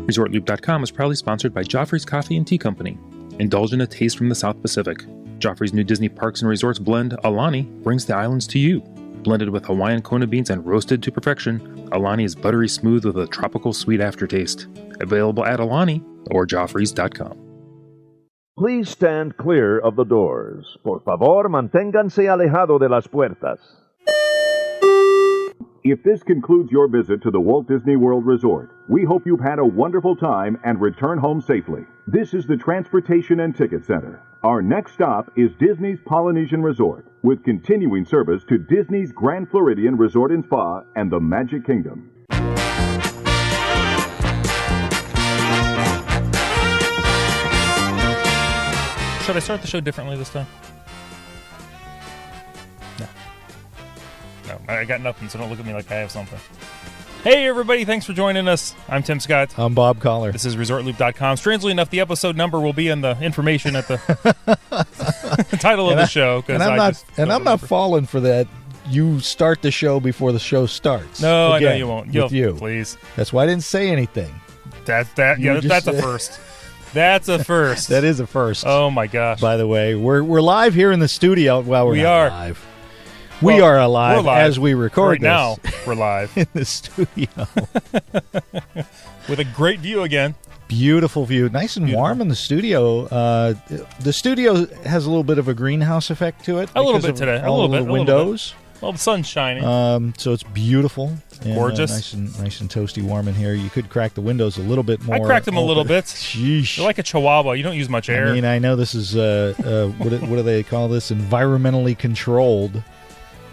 ResortLoop.com is proudly sponsored by Joffrey's Coffee and Tea Company. Indulge in a taste from the South Pacific. Joffrey's new Disney Parks and Resorts blend, Alani, brings the islands to you. Blended with Hawaiian Kona beans and roasted to perfection, Alani is buttery smooth with a tropical sweet aftertaste. Available at Alani or Joffreys.com. Please stand clear of the doors. Por favor, manténganse alejado de las puertas. If this concludes your visit to the Walt Disney World Resort, we hope you've had a wonderful time and return home safely. This is the Transportation and Ticket Center. Our next stop is Disney's Polynesian Resort, with continuing service to Disney's Grand Floridian Resort and Spa and the Magic Kingdom. Should I start the show differently this time? No, I got nothing, so don't look at me like I have something. Hey, everybody, thanks for joining us. I'm Tim Scott. I'm Bob Collar. This is ResortLoop.com. Strangely enough, the episode number will be in the information at the title of the show. I'm not falling for that. You start the show before the show starts. No, again, I know you won't. With you. Please. That's why I didn't say anything. That's a first. That's a first. That is a first. Oh, my gosh. By the way, we're live here in the studio. Well, we are live. We are alive live as we record right now. We're live in the studio with a great view again. Beautiful view, nice and warm in the studio. The studio has a little bit of a greenhouse effect to it. A little bit today. A little bit. Windows. Well, the sun's shining. So it's beautiful. And, gorgeous. Nice and toasty warm in here. You could crack the windows a little bit more. I cracked them a little bit. Sheesh. You're like a chihuahua. You don't use much air. I mean, I know this is what do they call this? Environmentally controlled.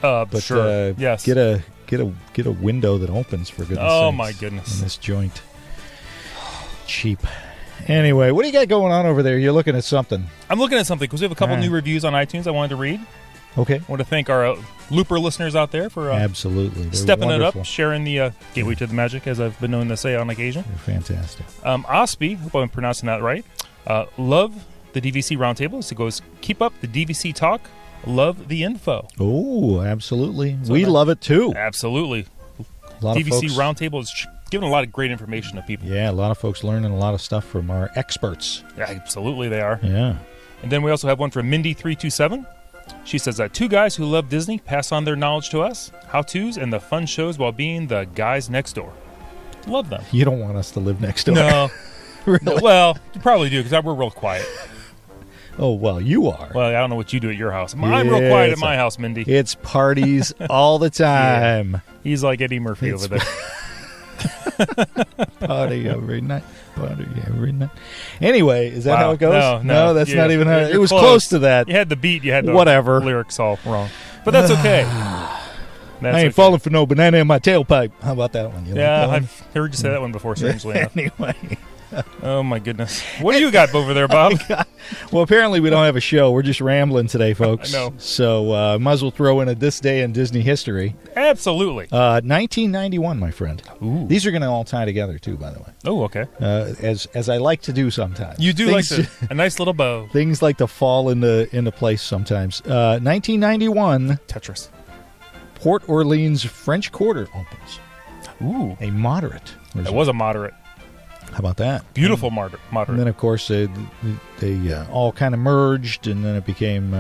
But sure. Yes. Get a window that opens, for goodness sakes. Oh my goodness. In this joint. Cheap. Anyway, what do you got going on over there? You're looking at something. I'm looking at something because we have a couple new reviews on iTunes I wanted to read. Okay. I want to thank our Looper listeners out there for absolutely stepping wonderful. it up, sharing the gateway to the magic, as I've been known to say on occasion. They're fantastic. Ospi, hope I'm pronouncing that right. Love the DVC Roundtable. So it goes, keep up the DVC talk. Love the info. Oh, absolutely. So we love it too. Absolutely. A lot DVC of folks, Roundtable is giving a lot of great information to people. Yeah, a lot of folks learning a lot of stuff from our experts. Yeah, absolutely they are. Yeah. And then we also have one from Mindy327. She says that two guys who love Disney pass on their knowledge to us, how-tos, and the fun shows while being the guys next door. Love them. You don't want us to live next door. No. Really? Well, you probably do because we're real quiet. Oh, well, you are. Well, I don't know what you do at your house. I'm real quiet at my house, Mindy. It's parties all the time. Yeah. He's like Eddie Murphy over there. Party every night. Party every night. Anyway, is that how it goes? No, that's not even how it was. Close. Close to that. You had the beat. You had the whatever lyrics all wrong. But that's okay. I ain't falling for no banana in my tailpipe. How about that one? I've heard you say that one before, strangely enough. Anyway. Oh, my goodness. What do you got over there, Bob? Well, apparently we don't have a show. We're just rambling today, folks. I know. So might as well throw in a This Day in Disney History. Absolutely. 1991, my friend. Ooh. These are going to all tie together, too, by the way. Oh, okay. As I like to do sometimes. You do like a nice little bow. Things like to fall into place sometimes. 1991. Tetris. Port Orleans French Quarter opens. Ooh. A moderate. It was a moderate. How about that? Beautiful moderate. And then, of course, they all kind of merged, and then it became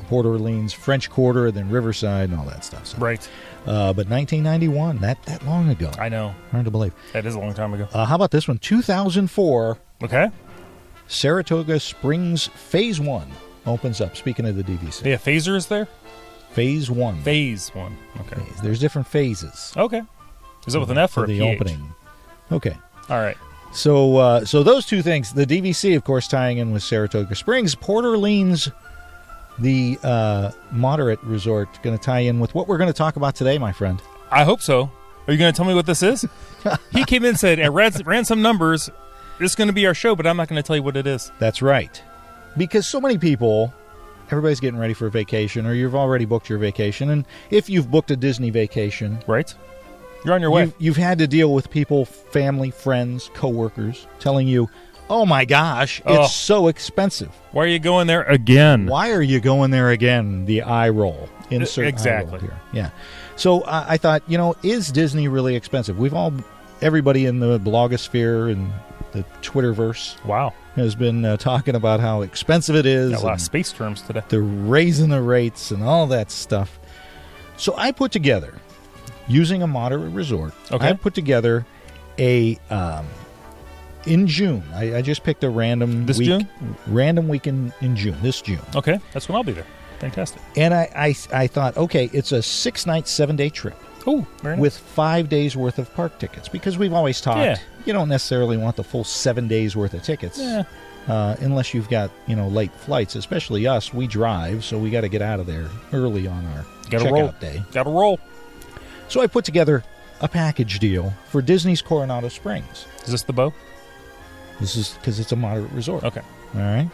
Port Orleans French Quarter, then Riverside, and all that stuff. So. Right. But 1991, that long ago. I know. Hard to believe. That is a long time ago. How about this one? 2004. Okay. Saratoga Springs Phase 1 opens up. Speaking of the DVC. Yeah, phasers there? Phase 1. Phase 1. Okay. There's different phases. Okay. Is it with an F or a the PH? opening? Okay. All right. So those two things, the DVC, of course, tying in with Saratoga Springs, Port Orleans, the moderate resort, going to tie in with what we're going to talk about today, my friend. I hope so. Are you going to tell me what this is? He came in and said, I ran some numbers. This is going to be our show, but I'm not going to tell you what it is. That's right. Because so many people, everybody's getting ready for a vacation, or you've already booked your vacation, and if you've booked a Disney vacation... Right. You're on your way. You've had to deal with people, family, friends, coworkers, telling you, oh my gosh, it's so expensive. Why are you going there again? Why are you going there again? The eye roll. Insert exactly. eye roll here. Yeah. So I thought, is Disney really expensive? We've all everybody in the blogosphere and the Twitterverse Wow. has been talking about how expensive it is. Got a lot of and space terms today. they're raising the rates and all that stuff. So I put together, using a moderate resort, Okay. I put together a, in June, I just picked a random This week. June? Random week in June, this June. Okay, that's when I'll be there. Fantastic. And I thought, okay, it's a 6-night, 7-day trip Oh, very nice. with 5 days worth of park tickets, because we've always talked, Yeah. you don't necessarily want the full 7 days worth of tickets. Yeah. Unless you've got, late flights, especially us. We drive, so we got to get out of there early on our Gotta checkout roll. day. Got to roll. So I put together a package deal for Disney's Coronado Springs. Is this the bow? This is because it's a moderate resort. Okay. All right.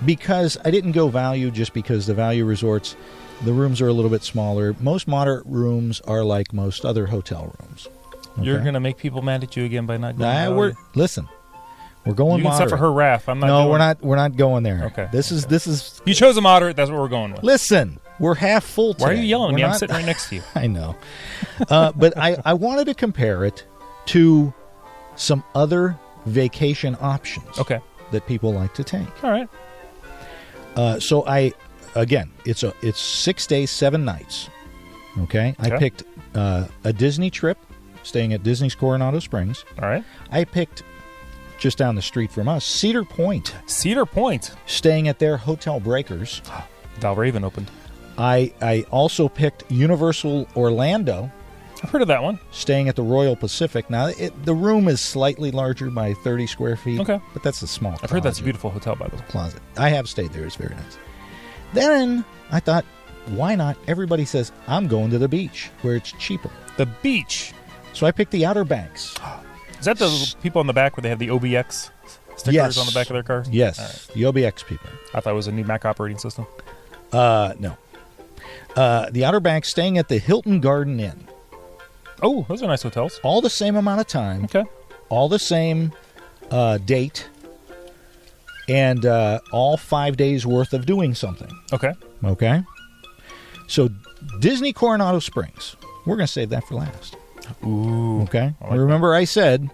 Because I didn't go value just because the value resorts, the rooms are a little bit smaller. Most moderate rooms are like most other hotel rooms. You're Okay? going to make people mad at you again by not going Nah, value. listen. We're going You can moderate. suffer her wrath. I'm not No, doing we're not. We're not going there. Okay. This is. You chose a moderate. That's what we're going with. Listen, we're half full today. Why are you yelling at me? We're I'm not- sitting right next to you. I know. But I wanted to compare it to some other vacation options Okay. that people like to take. All right. So it's 6 days, 7 nights. Okay. I Okay. picked a Disney trip, staying at Disney's Coronado Springs. All right. I picked, just down the street from us, Cedar Point, Cedar Point. staying at their Hotel Breakers. Valraven opened. I also picked Universal Orlando, I've heard of that one. staying at the Royal Pacific. Now, the room is slightly larger by 30 square feet. Okay. But that's a small I've heard that's a closet. beautiful hotel, by the way. Closet. I have stayed there. It's very nice. Then I thought, why not? Everybody says, I'm going to the beach where it's cheaper. The beach. So I picked the Outer Banks. Is that the people on the back where they have the OBX stickers Yes. on the back of their cars? Yes, All right. the OBX people. I thought it was a new Mac operating system. No. The Outer Banks, staying at the Hilton Garden Inn. Oh, those are nice hotels. All the same amount of time. Okay. All the same date. And all 5 days worth of doing something. Okay. Okay? So Disney Coronado Springs. We're going to save that for last. Ooh. Okay? I like Remember I said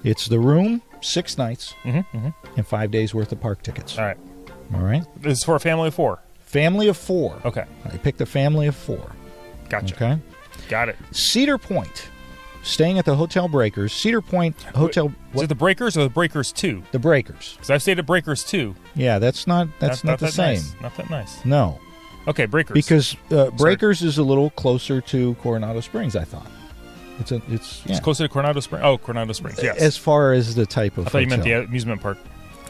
it's the room, 6 nights, Mm-hmm. and 5 days worth of park tickets. All right. All right? This is for a family of 4. Family of 4. Okay. I picked a family of 4. Gotcha. Okay? Got it. Cedar Point, staying at the Hotel Breakers. Cedar Point Hotel. Is it the Breakers or the Breakers 2? The Breakers. Because I've stayed at Breakers 2. Yeah, that's not the that same. Nice. Not that nice. No, Okay, Breakers. because Breakers is a little closer to Coronado Springs. I thought it's It's closer to Coronado Springs. Oh, Coronado Springs, yes. as far as the type of. I thought you meant hotel. the amusement park,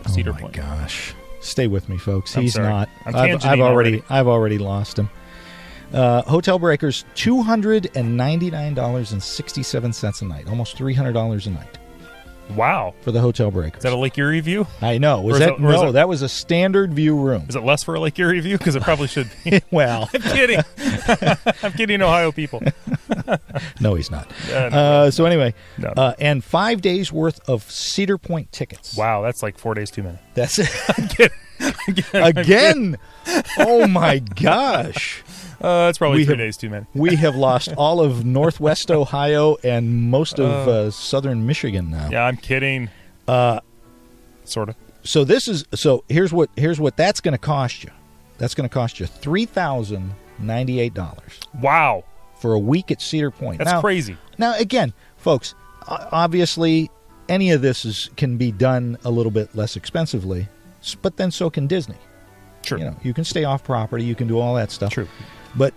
Cedar Oh my Point. gosh! Stay with me, folks. I'm He's sorry. not. I'm I've tangenting already. already lost him. Hotel Breakers, $299.67 a night, almost $300 a night Wow. for the Hotel Breakers. Is that a Lake Erie view? I know. or is it- or is it- That was a standard view room. Is it less for a Lake Erie view? Because it probably should be. Well, I'm kidding. I'm kidding, Ohio people. no, he's not. No. So anyway, No. and 5 days worth of Cedar Point tickets. Wow, that's like 4 days too many. That's it. Again. Oh my gosh. That's probably We 3 have- days too many. We have lost all of Northwest Ohio and most of southern Michigan now. Yeah, I'm kidding. Sort of. So here's what that's going to cost you. That's going to cost you $3,098 Wow. for a week at Cedar Point. That's now, crazy. Now again, folks, obviously any of this can be done a little bit less expensively, but then so can Disney. True. You know, you can stay off property, you can do all that stuff. True. But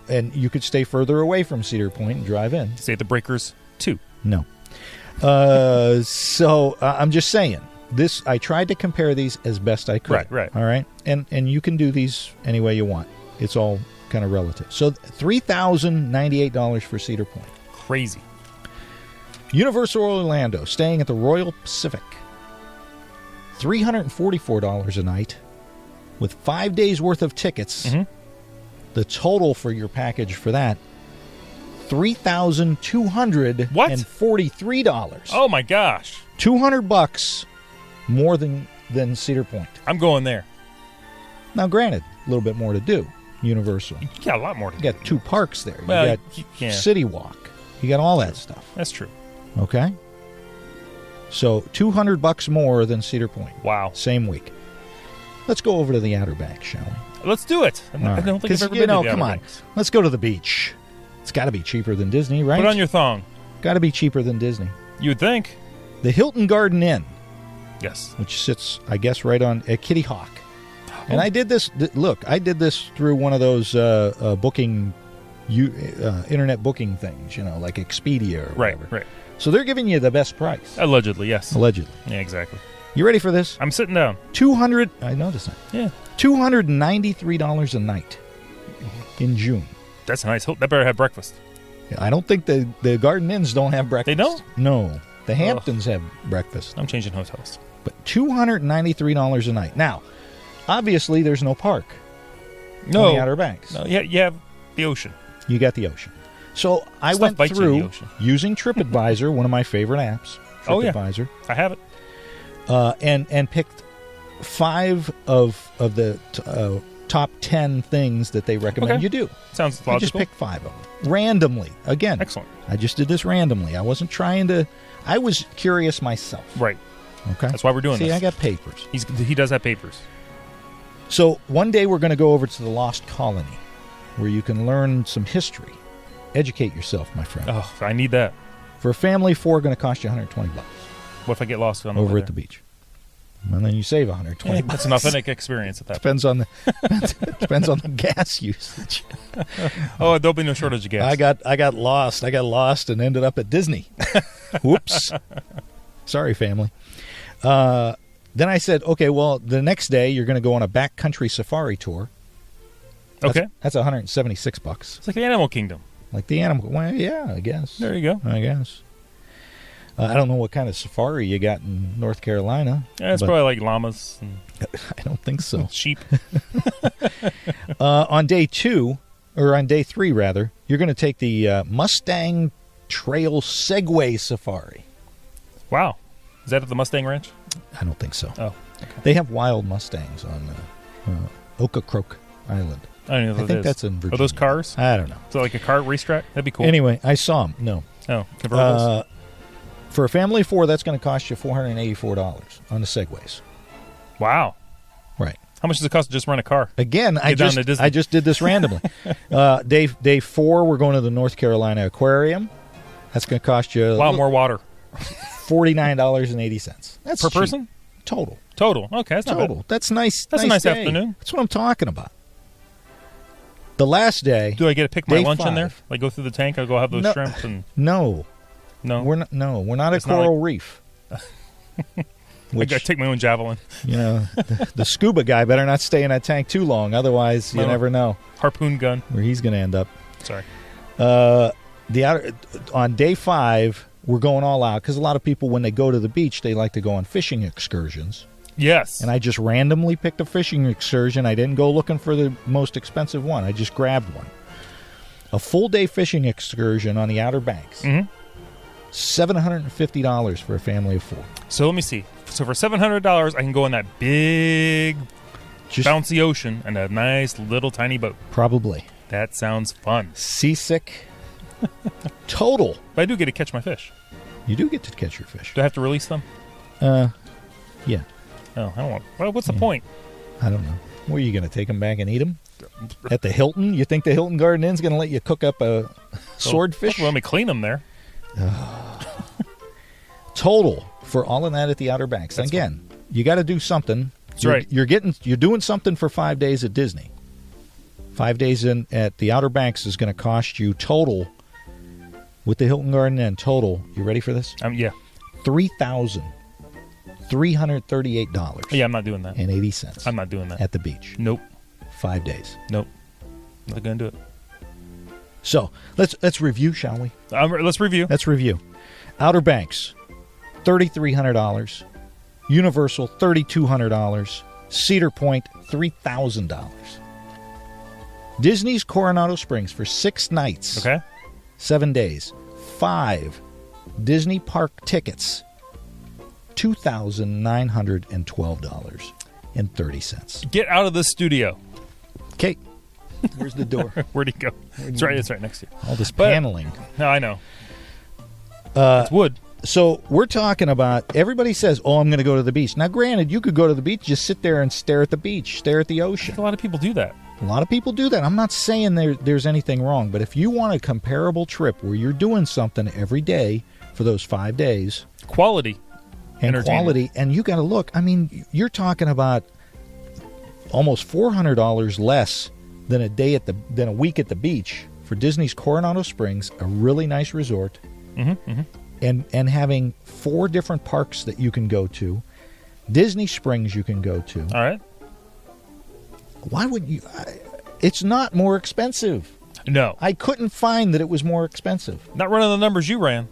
and you could stay further away from Cedar Point and drive in. Say the Breakers 2. No. So I'm just saying. I tried to compare these as best I could. Right. All right. And you can do these any way you want. It's all kind of relative. So $3,098 for Cedar Point. Crazy. Universal Orlando, staying at the Royal Pacific. $344 a night with 5 days worth of tickets. Mm-hmm. The total for your package for that, $3,243. Oh my gosh. $200 more than Cedar Point. I'm going there. Now, granted, a little bit more to do. Universal. You got a lot more to You got 2 parks there. Well, You got yeah. City Walk. You got all that stuff. That's true. Okay? So $200 more than Cedar Point. Wow. Same week. Let's go over to the Outer Banks, shall we? Let's do it. I All don't think right. I've ever been to the come Outer on. Banks. Let's go to the beach. It's got to be cheaper than Disney, right? Put on your thong. Got to be cheaper than Disney. You would think. The Hilton Garden Inn, Yes. which sits, I guess, right on Kitty Hawk. And I did this. Look, I did this through one of those booking, internet booking things. Like Expedia or whatever. Right. So they're giving you the best price. Allegedly, yes. Allegedly. Yeah, exactly. You ready for this? I'm sitting down. I noticed that. Yeah. $293 a night in June. That's nice. That better have breakfast. I don't think the Garden Inns don't have breakfast. They don't? No. The Hamptons have breakfast. I'm changing hotels. But $293 a night. Now, obviously, there's no park on the Outer Banks. No, you have the ocean. You got the ocean. So I Stuff went bites you in the through ocean. using TripAdvisor, one of my favorite apps. Oh, yeah. TripAdvisor. I have it. And picked 5 of the top 10 things that they recommend you do. Sounds I just logical. picked 5 of them. Randomly. Again. Excellent. I just did this randomly. I wasn't trying to... I was curious myself. Right. Okay? That's why we're doing See, this. I got papers. He does have papers. So one day we're going to go over to the Lost Colony, where you can learn some history. Educate yourself, my friend. Oh, I need that. For a family of 4, going to cost you $120 What if I get lost on the over way at the there? beach. And then you save $120. That's an authentic experience at that point. Depends on the gas usage. Oh, there'll be no shortage of gas. I got lost. I got lost and ended up at Disney. Whoops. Sorry, family. Then I said, okay, well, the next day you're going to go on a backcountry safari tour. Okay. That's $176. It's like the Animal Kingdom. Like the animal. Well, yeah, I guess. There you go. I guess. I don't know what kind of safari you got in North Carolina. Yeah, it's probably like llamas and I don't think so. sheep. On day 2, or on day 3, rather, you're going to take the Mustang Trail Segway Safari. Wow. Is that at the Mustang Ranch? I don't think so. Oh, okay. They have wild Mustangs on Ocracoke Island. I don't know what I that think is. that's in Virginia. Are those cars? I don't know. Is it like a car racetrack? That'd be cool. Anyway, I saw them. No. Oh, convertibles? For a family of 4, that's going to cost you $484 on the Segways. Wow. Right. How much does it cost to just rent a car? Again, I down to Disney. just did this randomly. Day 4, we're going to the North Carolina Aquarium. That's going to cost you A lot more water. $49.80. That's Per cheap. person? Total. Total. Okay, that's not Total. bad. That's nice. That's a nice day. afternoon. That's what I'm talking about. The last day. Do I get to pick my Day lunch in 5. there? Like go through the tank? I'll go have those No. shrimp and No, no. we're not. No, we're not a It's not coral reef. I Which, gotta take my own javelin. the scuba guy better not stay in that tank too long. Otherwise, you No. never know Harpoon gun. where he's going to end up. Sorry. On day 5, we're going all out because a lot of people, when they go to the beach, they like to go on fishing excursions. Yes. And I just randomly picked a fishing excursion. I didn't go looking for the most expensive one. I just grabbed one. A full-day fishing excursion on the Outer Banks. Mhm. $750 for a family of 4. So let me see. So for $700, I can go in that big, bouncy ocean and a nice little tiny boat. Probably. That sounds fun. Seasick. Total. But I do get to catch my fish. You do get to catch your fish. Do I have to release them? Yeah. Oh, I don't want. Well, what's the point? I don't know. Where are you going to take them back and eat them? At the Hilton? You think the Hilton Garden Inn's going to let you cook up a swordfish? Let me clean them there. Total for all of that at the Outer Banks. That's Again, you got to do something. That's right. You're doing something for 5 days at Disney. 5 days in at the Outer Banks is going to cost you total with the Hilton Garden Inn. Total. You ready for this? Yeah. $3,338. Yeah, I'm not doing that. And 80 cents. I'm not doing that. At the beach. Nope. 5 days. Nope. Not gonna do it. So let's review, shall we? Let's review. Let's review. Outer Banks, $3,300. Universal, $3,200. Cedar Point, $3,000. Disney's Coronado Springs for 6 nights. Okay. 7 days. 5 Disney park tickets, $2,912.30. Get out of the studio. Okay. Where's the door? Where'd he go? It's right next to you. All this paneling. No, I know. It's wood. So we're talking about, everybody says, oh, I'm going to go to the beach. Now, granted, you could go to the beach, just sit there and stare at the beach, stare at the ocean. A lot of people do that. A lot of people do that. I'm not saying there's anything wrong, but if you want a comparable trip where you're doing something every day for those 5 days. Quality. And quality, and you got to look, I mean, you're talking about almost $400 less than than a week at the beach for Disney's Coronado Springs, a really nice resort. And having 4 different parks that you can go to. Disney Springs you can go to. All right. Why would you? It's not more expensive. No. I couldn't find that it was more expensive. Not running the numbers you ran.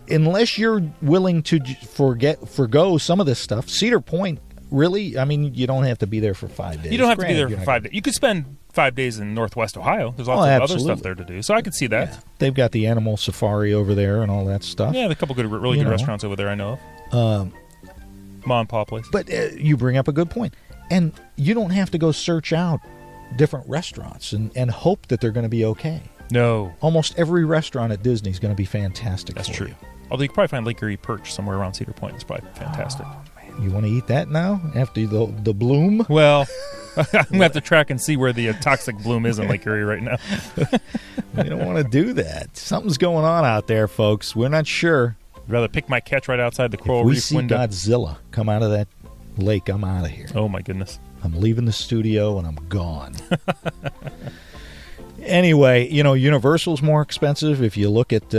Unless you're willing to forgo some of this stuff. Cedar Point, really? I mean, you don't have to be there for 5 days. You don't have to be there for 5 days. You could spend 5 days in Northwest Ohio. There's lots of other stuff there to do. So I could see that. Yeah. They've got the animal safari over there and all that stuff. Yeah, a couple really good restaurants over there I know of. Mom and Pop place. But you bring up a good point. And you don't have to go search out different restaurants and hope that they're going to be okay. No. Almost every restaurant at Disney is going to be fantastic. That's for true. you. Although you could probably find Lake Erie Perch somewhere around Cedar Point. It's probably fantastic. Oh, man. You want to eat that now after the bloom? Well, I'm going to have to track and see where the toxic bloom is in Lake Erie right now. We don't want to do that. Something's going on out there, folks. We're not sure. I'd rather pick my catch right outside the coral If we reef see window. Godzilla come out of that lake, I'm out of here. Oh, my goodness. I'm leaving the studio and I'm gone. Anyway, Universal's more expensive. If you look at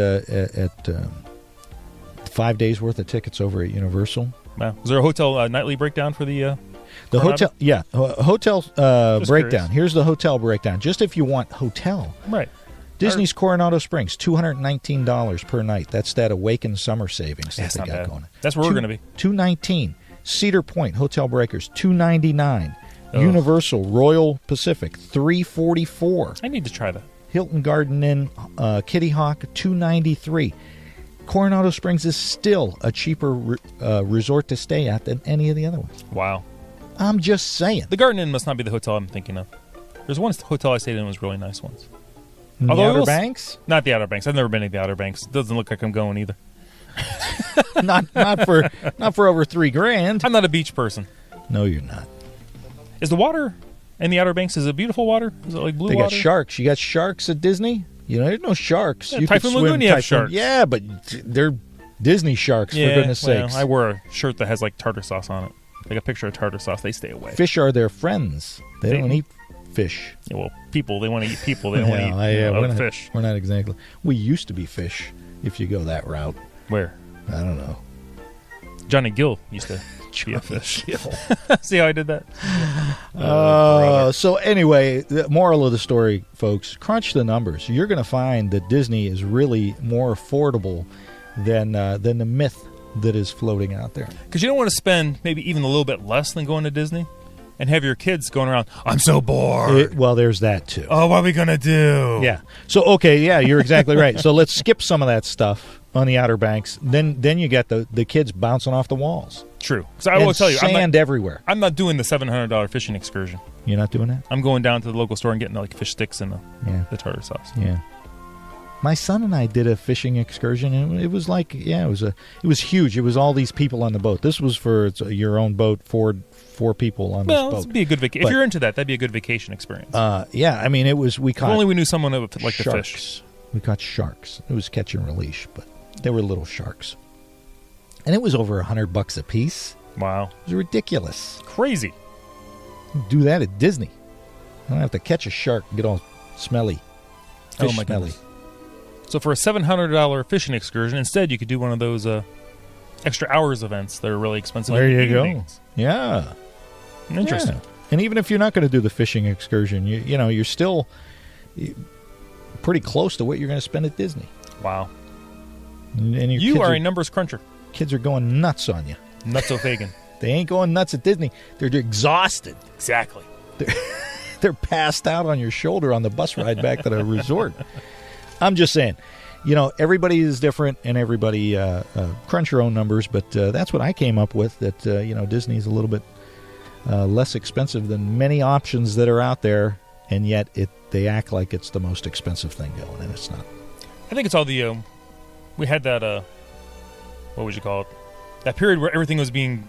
5 days worth of tickets over at Universal. Wow. Is there a hotel nightly breakdown for the hotel? Yeah, hotel breakdown. Curious. Here's the hotel breakdown. Just if you want hotel, right? Disney's Coronado Springs, $219 per night. That's that Awakened Summer savings that they got going. That's where we're going to be. $219. Cedar Point Hotel Breakers, $299. Universal Royal Pacific, $344. I need to try that. Hilton Garden Inn, Kitty Hawk, $293. Coronado Springs is still a cheaper resort to stay at than any of the other ones. Wow. I'm just saying. The Garden Inn must not be the hotel I'm thinking of. There's one hotel I stayed in that was really nice once. The Outer Banks? Not the Outer Banks. I've never been to the Outer Banks. It doesn't look like I'm going either. not for over $3,000. I'm not a beach person. No, you're not. Is the water in the Outer Banks, is it beautiful water? Is it like blue water? They got sharks. You got sharks at Disney? There's no sharks. Yeah, you Typhoon could Lagoon, you have sharks. Yeah, but they're Disney sharks, for goodness sakes. I wore a shirt that has like tartar sauce on it. Like a picture of tartar sauce. They stay away. Fish are their friends. They don't eat fish. Yeah, well, people, they want to eat people. They don't want to eat fish. We're not exactly. We used to be fish, if you go that route. Where? I don't know. Johnny Gill used to be a fish. See how I did that? So anyway, the moral of the story, folks, crunch the numbers. You're going to find that Disney is really more affordable than the myth that is floating out there. Because you don't want to spend maybe even a little bit less than going to Disney and have your kids going around, I'm so bored. Well, there's that too. Oh, what are we going to do? Yeah. So, okay, yeah, you're exactly right. So let's skip some of that stuff on the Outer Banks. Then you get the kids bouncing off the walls. True. Because I will tell you, sand everywhere. I'm not doing the $700 fishing excursion. You're not doing that? I'm going down to the local store and getting like fish sticks and the tartar sauce. Yeah. My son and I did a fishing excursion, and it was like, it was huge. It was all these people on the boat. This was for your own boat, four people on this boat. Well, it'd be a good vacation. If you're into that, that'd be a good vacation experience. Yeah, I mean, we caught. If only we knew someone that would like sharks. to fish. We caught sharks. It was catch and release, but they were little sharks, and it was over $100 a piece. Wow, it was ridiculous, crazy. Do that at Disney. I don't have to catch a shark and get all smelly. Fish my smelly. goodness. So for a $700 fishing excursion, instead you could do one of those extra hours events that are really expensive. There you go. Yeah. Interesting. Yeah. And even if you're not going to do the fishing excursion, you're still pretty close to what you're going to spend at Disney. Wow. And you are a numbers cruncher. Kids are going nuts on you. Nutso-fagan. They ain't going nuts at Disney. They're exhausted. Exactly. They're passed out on your shoulder on the bus ride back to the resort. I'm just saying, everybody is different, and everybody crunch your own numbers. But that's what I came up with. That Disney is a little bit less expensive than many options that are out there, and yet they act like it's the most expensive thing going, and it's not. I think it's all the We had that, what would you call it? That period where everything was being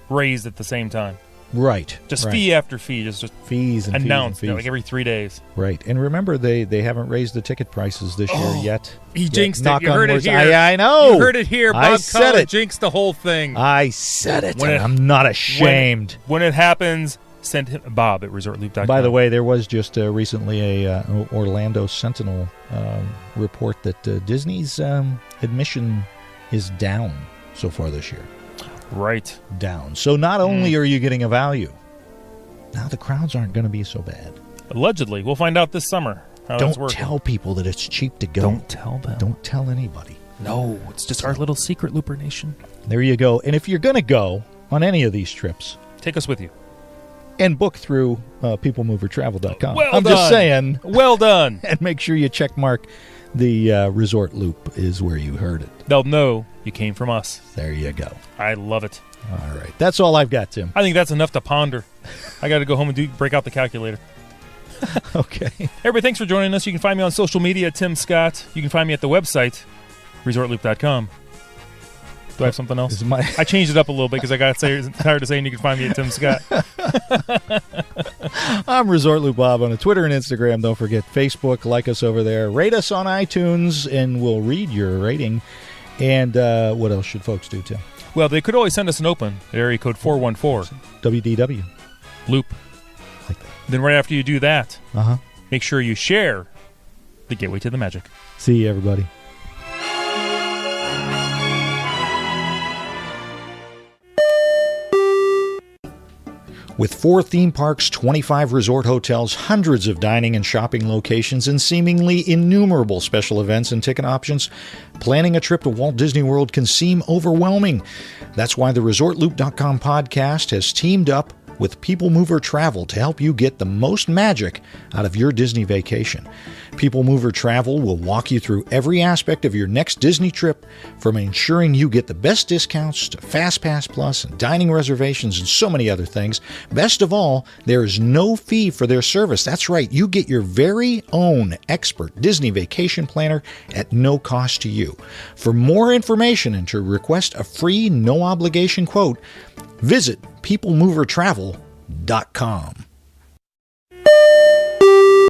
raised at the same time. Right. Just right. fee after fee, just fees and announced fees and fees. like every 3 days. Right. And remember, they haven't raised the ticket prices this year yet. He jinxed Knock it. You on heard it words. here. I know. You heard it here. I Bob said Cullen it. jinxed the whole thing. I said it. When And it- I'm not ashamed. When it happens, send him Bob at ResortLoop.com. By the way, there was just recently a Orlando Sentinel report that Disney's admission is down so far this year. Right. Down. So not only are you getting a value, now the crowds aren't going to be so bad. Allegedly. We'll find out this summer how that's Don't working. tell people that it's cheap to go. Don't tell them. Don't tell anybody. No, it's just our little secret, Looper Nation. There you go. And if you're going to go on any of these trips, Take us with you. and book through peoplemovertravel.com. Well I'm done. just saying. Well done. And make sure you check mark the Resort Loop is where you heard it. They'll know you came from us. There you go. I love it. All right. That's all I've got, Tim. I think that's enough to ponder. I got to go home and break out the calculator. Okay. Everybody, thanks for joining us. You can find me on social media at Tim Scott. You can find me at the website, ResortLoop.com. Do I have something else? I changed it up a little bit because I got tired of saying you can find me at Tim Scott. I'm Resort Loop Bob on Twitter and Instagram. Don't forget Facebook. Like us over there. Rate us on iTunes, and we'll read your rating. And what else should folks do, Tim? Well, they could always send us an open at area code 414. WDW. Loop. Like that. Then right after you do that, Uh-huh. make sure you share the Gateway to the Magic. See you, everybody. With 4 theme parks, 25 resort hotels, hundreds of dining and shopping locations, and seemingly innumerable special events and ticket options, planning a trip to Walt Disney World can seem overwhelming. That's why the ResortLoop.com podcast has teamed up with People Mover Travel to help you get the most magic out of your Disney vacation. People Mover Travel will walk you through every aspect of your next Disney trip, from ensuring you get the best discounts to FastPass Plus and dining reservations and so many other things. Best of all, there is no fee for their service. That's right, you get your very own expert Disney vacation planner at no cost to you. For more information and to request a free, no-obligation quote, visit peoplemovertravel.com.